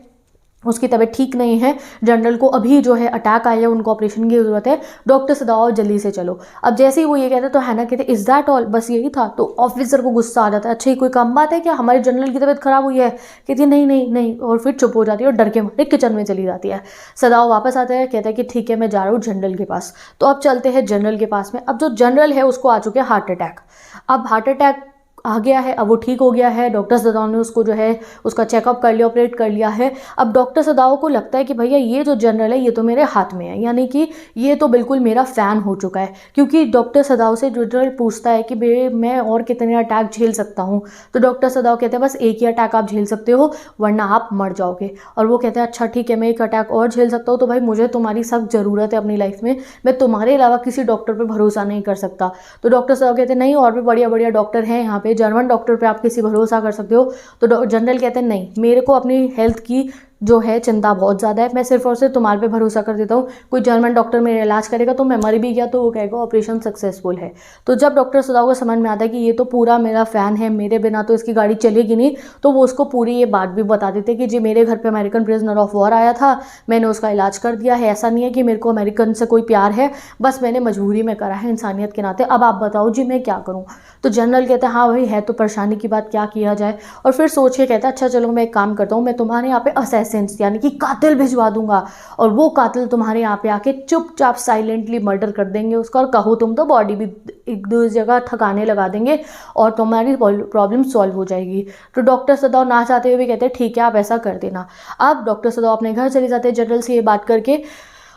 उसकी तबीयत ठीक नहीं है, जनरल को अभी जो है अटैक आया है, उनको ऑपरेशन की ज़रूरत है, डॉक्टर सदाओ जल्दी से चलो। अब जैसे ही वो ये कहते हैं तो हैना कहते इज़ दैट ऑल, बस यही था। तो ऑफिसर को गुस्सा आ जाता है, अच्छा ये कोई कम बात है क्या, हमारे जनरल की तबीयत खराब हुई है। कहती है नहीं नहीं नहीं, और फिर चुप हो जाती है और डर के मारे किचन में चली जाती है। सदाओ वापस आता है, कहता है कि ठीक है मैं जा रहा हूँ जनरल के पास। तो अब चलते हैं जनरल के पास में। अब जो जनरल है उसको आ चुके हैं हार्ट अटैक। अब हार्ट अटैक आ गया है, अब वो ठीक हो गया है। डॉक्टर सदाओ ने उसको जो है उसका चेकअप कर लिया, ऑपरेट कर लिया है। अब डॉक्टर सदाओ को लगता है कि भैया ये जो जनरल है ये तो मेरे हाथ में है, यानी कि ये तो बिल्कुल मेरा फ़ैन हो चुका है। क्योंकि डॉक्टर सदाओ से जनरल पूछता है कि बे मैं और कितने अटैक झेल सकता हूँ। तो डॉक्टर सदाओ कहते हैं बस एक ही अटैक आप झेल सकते हो वरना आप मर जाओगे। और वो कहते हैं अच्छा ठीक है मैं एक अटैक और झेल सकता हूँ, तो भाई मुझे तुम्हारी सख्त ज़रूरत है अपनी लाइफ में, मैं तुम्हारे अलावा किसी डॉक्टर पर भरोसा नहीं कर सकता। तो डॉक्टर सदाओ कहते हैं नहीं और भी बढ़िया बढ़िया डॉक्टर हैं यहाँ पे, जर्मन डॉक्टर पे आप किसी भरोसा कर सकते हो। तो जनरल कहते हैं नहीं, मेरे को अपनी हेल्थ की जो है चिंता बहुत ज़्यादा है, मैं सिर्फ और सिर्फ तुम्हारे पे भरोसा कर देता हूँ। कोई जर्मन डॉक्टर मेरा इलाज करेगा तो मैं मर भी गया तो वो कहेगा ऑपरेशन सक्सेसफुल है। तो जब डॉक्टर सदाओ को समझ में आता है कि ये तो पूरा मेरा फ़ैन है, मेरे बिना तो इसकी गाड़ी चलेगी नहीं, तो वो उसको पूरी ये बात भी बता देते कि जी मेरे घर पे अमेरिकन प्रिजनर ऑफ वॉर आया था, मैंने उसका इलाज कर दिया है। ऐसा नहीं है कि मेरे को अमेरिकन से कोई प्यार है, बस मैंने मजबूरी में करा है इंसानियत के नाते। अब आप बताओ जी मैं क्या करूँ। तो जनरल कहते हैं हाँ भाई है तो परेशानी की बात, क्या किया जाए। और फिर सोच के कहता है अच्छा चलो मैं एक काम करता हूँ, मैं तुम्हारे यहाँ पे असैसिन्स यानी कि कातिल भिजवा दूंगा, और वो कातिल तुम्हारे यहाँ पे आके चुपचाप साइलेंटली मर्डर कर देंगे उसका, और कहो तुम तो बॉडी भी एक दो जगह ठिकाने लगा देंगे और तुम्हारी प्रॉब्लम सॉल्व हो जाएगी। तो डॉक्टर सदाव ना चाहते हुए भी कहते हैं ठीक है आप ऐसा कर देना। अब डॉक्टर सदाव अपने घर चले जाते हैं जनरल से ये बात करके,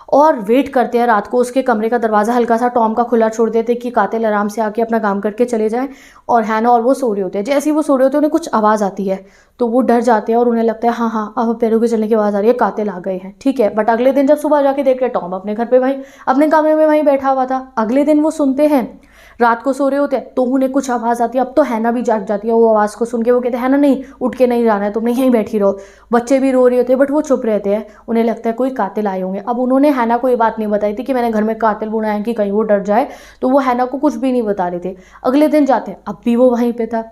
और वेट करते हैं रात को उसके कमरे का दरवाज़ा हल्का सा टॉम का खुला छोड़ देते कि कातिल आराम से आके अपना काम करके चले जाएं। और हैना और वो सो रहे होते हैं, जैसे ही वो सो रहे होते हैं उन्हें कुछ आवाज़ आती है तो वो डर जाते हैं और उन्हें लगता है हाँ हाँ अब पैरों के चलने की आवाज़ आ रही है, कातिल आ गए हैं, ठीक है। बट अगले दिन जब सुबह जाके देखते हैं टॉम अपने घर पे वहीं अपने कमरे में वहीं बैठा हुआ था। अगले दिन वो सुनते हैं रात को सो रहे होते हैं तो उन्हें कुछ आवाज़ आती है। अब तो हैना भी जाग जाती है वो आवाज़ को सुन के। वो कहते हैं हैना नहीं, उठ के नहीं जाना है, तुमने यहीं बैठी रहो। बच्चे भी रो रहे होते हैं बट वो चुप रहते हैं, उन्हें लगता है कोई कातिल आए होंगे। अब उन्होंने हैना को ये बात नहीं बताई थी कि मैंने घर में कातिल बुलाया कि कहीं वो डर जाए, तो वो हैना को कुछ भी नहीं बता रहे थे। अगले दिन जाते हैं, अब भी वो वहीं पे था।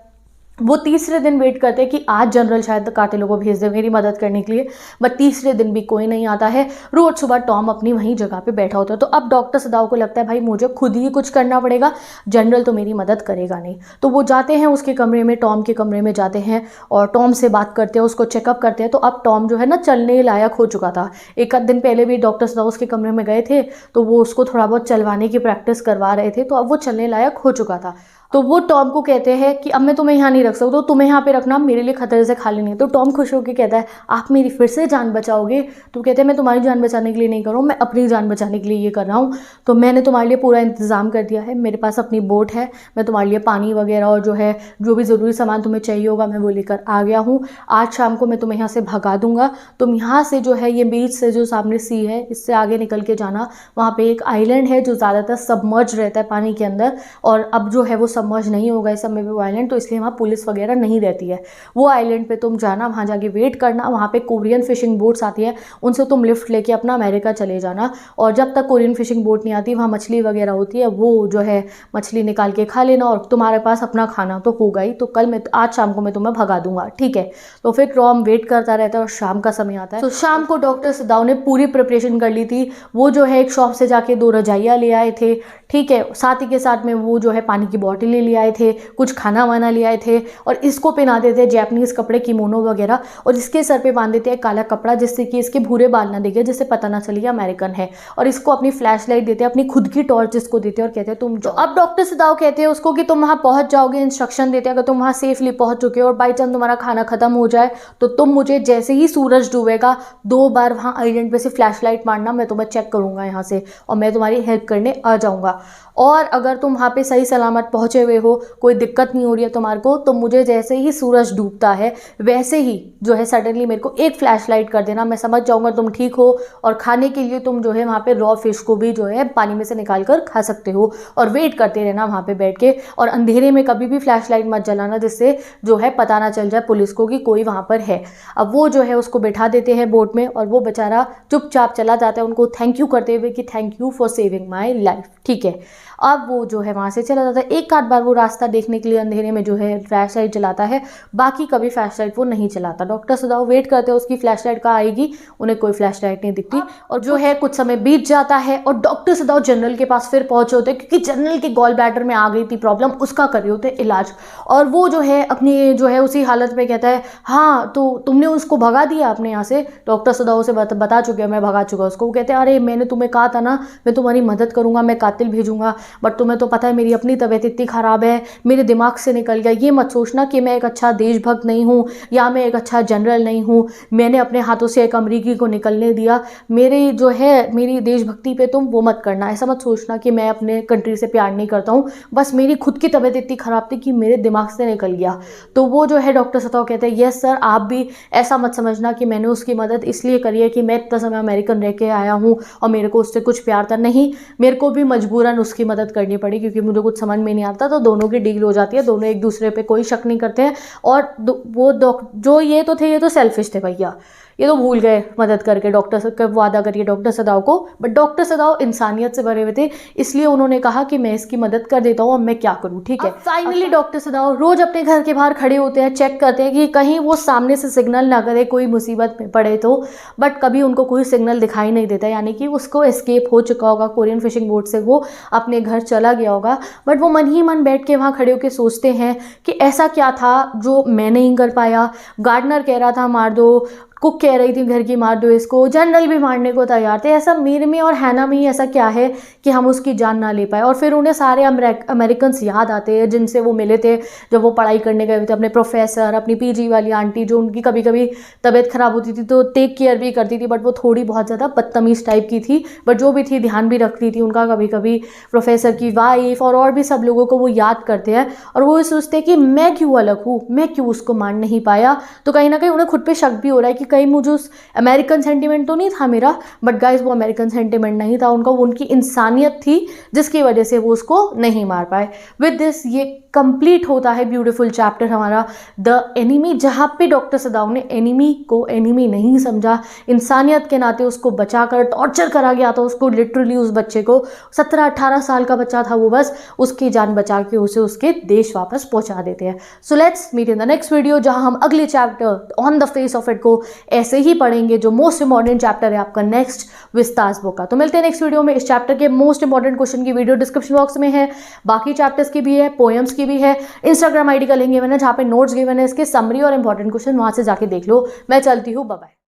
वो तीसरे दिन वेट करते हैं कि आज जनरल शायद कातिलों को भेज दे मेरी मदद करने के लिए, बट तीसरे दिन भी कोई नहीं आता है। रोज सुबह टॉम अपनी वहीं जगह पे बैठा होता है। तो अब डॉक्टर सदाव को लगता है भाई मुझे खुद ही कुछ करना पड़ेगा, जनरल तो मेरी मदद करेगा नहीं। तो वो जाते हैं उसके कमरे में, टॉम के कमरे में जाते हैं और टॉम से बात करते हैं, उसको चेकअप करते हैं। तो अब टॉम जो है ना चलने लायक हो चुका था। एक आध दिन पहले भी डॉक्टर सदाव उसके कमरे में गए थे तो वो उसको थोड़ा बहुत चलवाने की प्रैक्टिस करवा रहे थे, तो अब वो चलने लायक हो चुका था। तो वो टॉम को कहते हैं कि अब मैं तुम्हें यहाँ नहीं रख सकता, तो तुम्हें यहाँ पे रखना मेरे लिए खतरे से खाली नहीं है। तो टॉम खुश होकर कहता है आप मेरी फिर से जान बचाओगे? तो कहते हैं मैं तुम्हारी जान बचाने के लिए नहीं कर रहा हूँ, मैं अपनी जान बचाने के लिए ये कर रहा हूँ। तो मैंने तुम्हारे लिए पूरा इंतज़ाम कर दिया है, मेरे पास अपनी बोट है, मैं तुम्हारे लिए पानी वगैरह और जो है जो भी ज़रूरी सामान तुम्हें चाहिए होगा मैं वो लेकर आ गया हूँ। आज शाम को मैं तुम्हें यहाँ से भगा दूंगा। तुम यहाँ से जो है ये बीच से जो सामने सी है इससे आगे निकल के जाना, वहाँ पर एक आइलैंड है जो ज़्यादातर सबमर्ज रहता है पानी के अंदर, और अब जो है वो सबमर्ज नहीं होगा इस समय पे वो आइलैंड, तो इसलिए वहाँ पुलिस वगैरह नहीं रहती है। वो आइलैंड पे तुम जाना, वहाँ जाके वेट करना, वहाँ पे कोरियन फिशिंग बोट्स आती है, उनसे तुम लिफ्ट लेके अपना अमेरिका चले जाना। और जब तक कोरियन फिशिंग बोट नहीं आती वहाँ मछली वगैरह होती है, वो जो है मछली निकाल के खा लेना, और तुम्हारे पास अपना खाना तो होगा ही। तो आज शाम को मैं तुम्हें भगा दूंगा, ठीक है। तो फिर टॉम वेट करता रहता है और शाम का समय आता है। तो शाम को डॉक्टर सदाव ने पूरी प्रिपरेशन कर ली थी। वो जो है एक शॉप से जाके 2 रजाइयाँ ले आए थे, ठीक है। साथ ही के साथ में वो जो है पानी की बॉटलें ले आए थे, कुछ खाना वाना ले आए थे, और इसको पहना देते जैपनीज़ कपड़े किमोनो वगैरह, और इसके सर पे बांध देते हैं काला कपड़ा जिससे कि इसके भूरे बाल ना दिखे, जिससे पता ना चले अमेरिकन है। और इसको अपनी फ्लैश लाइट देते हैं, अपनी खुद की टॉर्च इसको देते हैं और कहते हैं तुम जाओ। अब डॉक्टर सदाव कहते हैं उसको कि तुम वहाँ पहुँच जाओगे, इंस्ट्रक्शन देते हैं अगर तुम वहाँ सेफली पहुँच चुके हो और बाई चांस तुम्हारा खाना खत्म हो जाए तो तुम मुझे जैसे ही सूरज डूबेगा 2 बार वहाँ आइलैंड पे से फ्लैश लाइट मारना, मैं तुम्हें चेक करूँगा यहाँ से और मैं तुम्हारी हेल्प करने आ जाऊँगा। और अगर तुम वहाँ पे सही सलामत पहुँचे हुए हो, कोई दिक्कत नहीं हो रही है तुम्हारे को, तो मुझे जैसे ही सूरज डूबता है वैसे ही जो है सडनली मेरे को एक फ्लैश लाइट कर देना, मैं समझ जाऊँगा तुम ठीक हो। और खाने के लिए तुम जो है वहाँ पे रॉ फिश को भी जो है पानी में से निकाल कर खा सकते हो, और वेट करते रहना वहाँ पे बैठ के। और अंधेरे में कभी भी फ्लैश लाइट मत जलाना जिससे जो है पता ना चल जाए पुलिस को कि कोई वहाँ पर है। अब वो जो है उसको बैठा देते हैं बोट में और वो बेचारा चुपचाप चला जाता है उनको थैंक यू करते हुए कि thank you for saving my life, ठीक है। अब वो जो है वहाँ से चला जाता है। एक आध बार वो रास्ता देखने के लिए अंधेरे में जो है फ्लैश लाइट जलाता है, बाकी कभी फ्लैश लाइट वो नहीं चलाता। डॉक्टर सदाव वेट करते हैं उसकी फ्लैश लाइट का आएगी, उन्हें कोई फ्लैश लाइट नहीं दिखती। और जो है कुछ समय बीत जाता है और डॉक्टर सदाव जनरल के पास फिर पहुंचे होते हैं क्योंकि जनरल के गॉल ब्लैडर में आ गई थी प्रॉब्लम, उसका कर रहे होते इलाज। और वो जो है अपनी जो है उसी हालत में कहता है हाँ तो तुमने उसको भगा दिया अपने यहाँ से? डॉक्टर सदाव से बता चुके हैं मैं भगा चुका उसको। वो कहते हैं अरे मैंने तुम्हें कहा था ना मैं तुम्हारी मदद करूँगा, मैं कातिल भेजूंगा, बट तुम्हें तो पता है मेरी अपनी तबीयत इतनी ख़राब है, मेरे दिमाग से निकल गया। ये मत सोचना कि मैं एक अच्छा देशभक्त नहीं हूँ या मैं एक अच्छा जनरल नहीं हूँ, मैंने अपने हाथों से एक अमरीकी को निकलने दिया। मेरी जो है मेरी देशभक्ति पे तुम वो मत करना, ऐसा मत सोचना कि मैं अपने कंट्री से प्यार नहीं करता हूँ, बस मेरी खुद की तबीयत इतनी ख़राब थी कि मेरे दिमाग से निकल गया। तो वो जो है डॉक्टर सदाव कहते हैं यस सर, आप भी ऐसा मत समझना कि मैंने उसकी मदद इसलिए करी है कि मैं इतना समय अमेरिकन रह के आया हूँ और मेरे को उससे कुछ प्यार था, नहीं, मेरे को भी मजबूरन उसकी मदद करनी पड़ी क्योंकि मुझे कुछ समझ में नहीं आता। तो दोनों की डील हो जाती है, दोनों एक दूसरे पे कोई शक नहीं करते हैं। और वो जो ये तो थे, ये तो सेल्फिश थे भैया, ये तो भूल गए मदद करके डॉक्टर से वादा करिए डॉक्टर सदाव को। बट डॉक्टर सदाव इंसानियत से भरे हुए थे, इसलिए उन्होंने कहा कि मैं इसकी मदद कर देता हूँ, अब मैं क्या करूँ, ठीक है। फाइनली डॉक्टर सदाव रोज अपने घर के बाहर खड़े होते हैं, चेक करते हैं कि कहीं वो सामने से सिग्नल ना करे कोई मुसीबत में पड़े तो, बट कभी उनको कोई सिग्नल दिखाई नहीं देता, यानी कि उसको एस्केप हो चुका होगा कोरियन फिशिंग बोट से, वो अपने घर चला गया होगा। बट वो मन ही मन बैठ के वहाँ खड़े होकर सोचते हैं कि ऐसा क्या था जो मैं नहीं कर पाया। गार्डनर कह रहा था मार दो, कुक कह रही थी घर की मार दो इसको, जनरल भी मारने को तैयार थे। ऐसा मीर में और हैना में ही ऐसा क्या है कि हम उसकी जान ना ले पाए। और फिर उन्हें सारे अमेरिकन याद आते हैं जिनसे वो मिले थे जब वो पढ़ाई करने गए थे, अपने प्रोफेसर, अपनी पीजी वाली आंटी जो उनकी कभी कभी तबीयत खराब होती थी तो टेक केयर भी करती थी, बट वो थोड़ी बहुत ज़्यादा बदतमीज़ टाइप की थी, बट जो भी थी ध्यान भी रखती थी उनका। कभी कभी प्रोफेसर की वाइफ और भी सब लोगों को वो याद करते हैं और वो सोचते हैं कि मैं क्यों अलग हूँ, मैं क्यों उसको मान नहीं पाया। तो कहीं ना कहीं उन्हें खुद पे शक भी हो रहा है कि कहीं मुझे उस अमेरिकन सेंटिमेंट तो नहीं था मेरा, बट गाइस वो अमेरिकन सेंटिमेंट नहीं था उनका, वो उनकी इंसानियत थी जिसकी वजह से वो उसको नहीं मार पाए। विद दिस ये कंप्लीट होता है ब्यूटीफुल चैप्टर हमारा द एनिमी, जहाँ पे डॉक्टर सदाव ने एनिमी को एनिमी नहीं समझा, इंसानियत के नाते उसको बचाकर टॉर्चर करा गया था उसको, लिटरली उस बच्चे को 17-18 साल का बच्चा था वो, बस उसकी जान बचा के उसे उसके देश वापस पहुंचा देते हैं। So let's meet in the next video जहां हम अगले chapter on the face of it को ऐसे ही पढ़ेंगे जो मोस्ट इंपॉर्टेंट चैप्टर है आपका नेक्स्ट विस्तास बुक का। तो मिलते हैं नेक्स्ट वीडियो में। इस चैप्टर के मोस्ट इंपॉर्टेंट क्वेश्चन की वीडियो डिस्क्रिप्शन बॉक्स में है, बाकी चैप्टर्स की भी है, पोएम्स की भी है, इंस्टाग्राम आईडी का लिंक गिवन है जहाँ पे नोट्स गिवन है इसके, समरी और इंपॉर्टेंट क्वेश्चन वहां से जाके देख लो। मैं चलती हूँ, बाय बाय।